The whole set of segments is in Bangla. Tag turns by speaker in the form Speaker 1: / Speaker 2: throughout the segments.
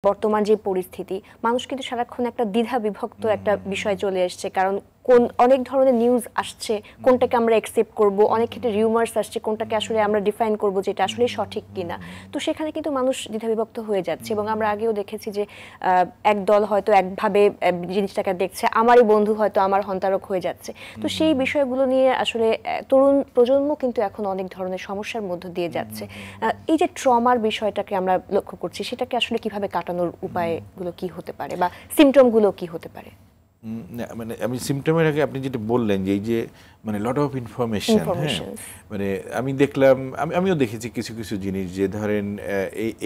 Speaker 1: বর্তমান যে পরিস্থিতি মানুষ কিন্তু সারাক্ষণ একটা দ্বিধা বিভক্ত একটা বিষয় চলে আসছে কারণ কোন অনেক ধরনের নিউজ আসছে কোনটাকে আমরা অ্যাকসেপ্ট করব অনেক ক্ষেত্রে রিউমার্স আসছে কোনটাকে আসলে আমরা ডিফাইন করব যে এটা আসলে সঠিক কিনা তো সেখানে কিন্তু মানুষ দ্বিধা বিভক্ত হয়ে যাচ্ছে এবং আমরা আগেও দেখেছি যে এক দল হয়তো একভাবে জিনিসটাকে দেখছে আমারই বন্ধু হয়তো আমার হন্তারক হয়ে যাচ্ছে তো সেই বিষয়গুলো নিয়ে আসলে তরুণ প্রজন্ম কিন্তু এখন অনেক ধরনের সমস্যার মধ্য দিয়ে যাচ্ছে এই যে ট্রমার বিষয়টাকে আমরা লক্ষ্য করছি সেটাকে আসলে কিভাবে কাটানোর উপায়গুলো কি হতে পারে বা সিম্পটমগুলো কি হতে পারে
Speaker 2: মানে আমি সিম্পটমের আগে আপনি যেটা বললেন যে এই যে মানে লট অফ ইনফরমেশন হ্যাঁ মানে আমি দেখলাম আমিও দেখেছি কিছু কিছু জিনিস যে ধরেন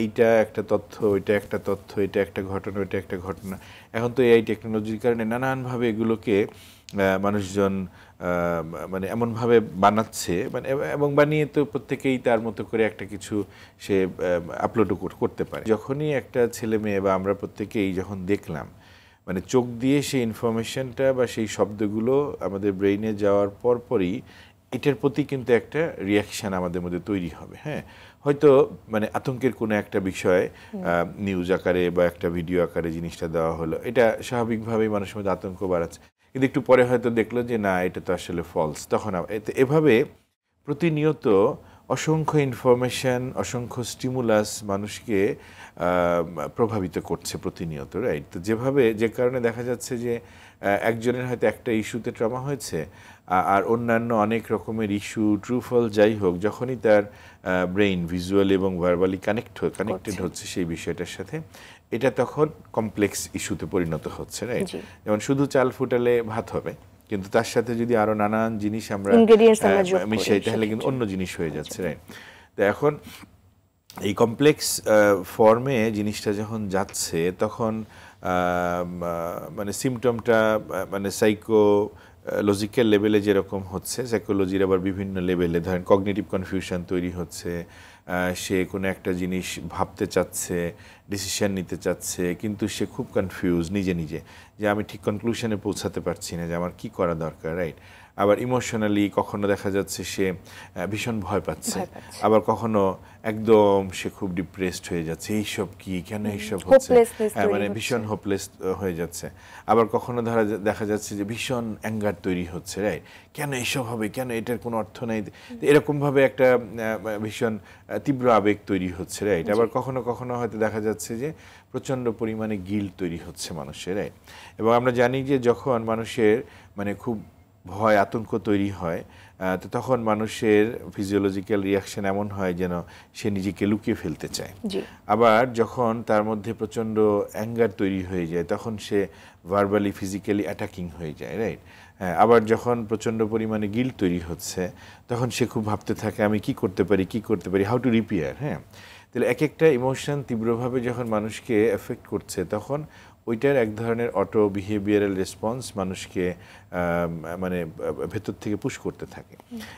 Speaker 2: এইটা একটা তথ্য ওইটা একটা তথ্য এটা একটা ঘটনা ওইটা একটা ঘটনা এখন তো এআই টেকনোলজির কারণে নানানভাবে এগুলোকে মানুষজন মানে এমনভাবে বানাচ্ছে মানে এবং বানিয়ে তো প্রত্যেকেই তার মতো করে একটা কিছু সে আপলোডও করতে পারে যখনই একটা ছেলে মেয়ে বা আমরা প্রত্যেকেই যখন দেখলাম মানে চোখ দিয়ে সেই ইনফরমেশনটা বা সেই শব্দগুলো আমাদের ব্রেইনে যাওয়ার পরপরই এটার প্রতি কিন্তু একটা রিয়াকশান আমাদের মধ্যে তৈরি হবে হ্যাঁ হয়তো মানে আতঙ্কের কোনো একটা বিষয় নিউজ আকারে বা একটা ভিডিও আকারে জিনিসটা দেওয়া হলো এটা স্বাভাবিকভাবেই মানুষের মধ্যে আতঙ্ক বাড়াচ্ছে কিন্তু একটু পরে হয়তো দেখলো যে না এটা তো আসলে ফলস তখন এভাবে প্রতিনিয়ত অসংখ্য ইনফরমেশন অসংখ্য স্টিমুলাস মানুষকে প্রভাবিত করছে প্রতিনিয়ত রাইট তো যেভাবে যে কারণে দেখা যাচ্ছে যে একজনের হয়তো একটা ইস্যুতে ট্রমা হয়েছে আর অন্যান্য অনেক রকমের ইস্যু ট্রুফল যাই হোক যখনই তার ব্রেইন ভিজুয়াল এবং ভার্বালি কানেক্টেড হচ্ছে সেই বিষয়টার সাথে এটা তখন কমপ্লেক্স ইস্যুতে পরিণত হচ্ছে রাইট যেমন শুধু চাল ফুটালে ভাত হবে কিন্তু তার সাথে যদি আরো নানান জিনিস আমরা মিশাই তাহলে কিন্তু অন্য জিনিস হয়ে যাচ্ছে রাইট তো এখন এই কমপ্লেক্স ফর্মে জিনিসটা যখন যাচ্ছে তখন মানে সিমটমটা মানে সাইকোলজিক্যাল লেভেলে যেরকম হচ্ছে সাইকোলজির আবার বিভিন্ন লেভেলে ধরেন কগনিটিভ কনফিউশন তৈরি হচ্ছে সে কোনো একটা জিনিস ভাবতে চাচ্ছে ডিসিশন নিতে চাচ্ছে কিন্তু সে খুব কনফিউজ নিজে নিজে যে আমি ঠিক কনক্লুশনে পৌঁছাতে পারছি না যে আমার কী করা দরকার রাইট আবার ইমোশনালি কখনো দেখা যাচ্ছে সে ভীষণ ভয় পাচ্ছে আবার কখনো একদম সে খুব ডিপ্রেসড হয়ে যাচ্ছে এইসব কি কেন এইসব হচ্ছে মানে ভীষণ হোপলেস হয়ে যাচ্ছে আবার কখনো দেখা যাচ্ছে যে ভীষণ অ্যাঙ্গার তৈরি হচ্ছে রাইট কেন এইসব হবে কেন এটার কোনো অর্থ নেই এরকমভাবে একটা ভীষণ তীব্র আবেগ তৈরি হচ্ছে রাইট আবার কখনো কখনো হয়তো দেখা যাচ্ছে যে প্রচণ্ড পরিমাণে গিল্ট তৈরি হচ্ছে মানুষের রাইট এবং আমরা জানি যে যখন মানুষের মানে খুব ভয় আতঙ্ক তৈরি হয় তো তখন মানুষের ফিজিওলজিক্যাল রিয়াকশন এমন হয় যেন সে নিজেকে লুকিয়ে ফেলতে চায় আবার যখন তার মধ্যে প্রচণ্ড অ্যাঙ্গার তৈরি হয়ে যায় তখন সে ভার্বালি ফিজিক্যালি অ্যাটাকিং হয়ে যায় রাইট হ্যাঁ আবার যখন প্রচণ্ড পরিমাণে গিল্ট তৈরি হচ্ছে তখন সে খুব ভাবতে থাকে আমি কি করতে পারি হাউ টু রিপেয়ার হ্যাঁ তাহলে এক একটা ইমোশন তীব্রভাবে যখন মানুষকে এফেক্ট করছে তখন ওইটার এক ধরনের অটো বিহেভিয়ারাল রেসপন্স মানুষকে মানে ভেতর থেকে পুশ করতে থাকে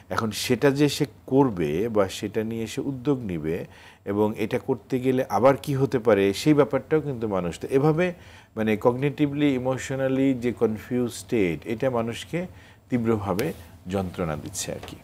Speaker 2: এখন সেটা যে সে করবে বা সেটা নিয়ে সে উদ্যোগ নিবে এবং এটা করতে গেলে আবার কি হতে পারে সেই ব্যাপারটাও কিন্তু মানুষ তো এভাবে মানে কগনিটিভলি ইমোশনালি যে কনফিউজ স্টেট এটা মানুষকে তীব্রভাবে যন্ত্রণা দিচ্ছে আর কি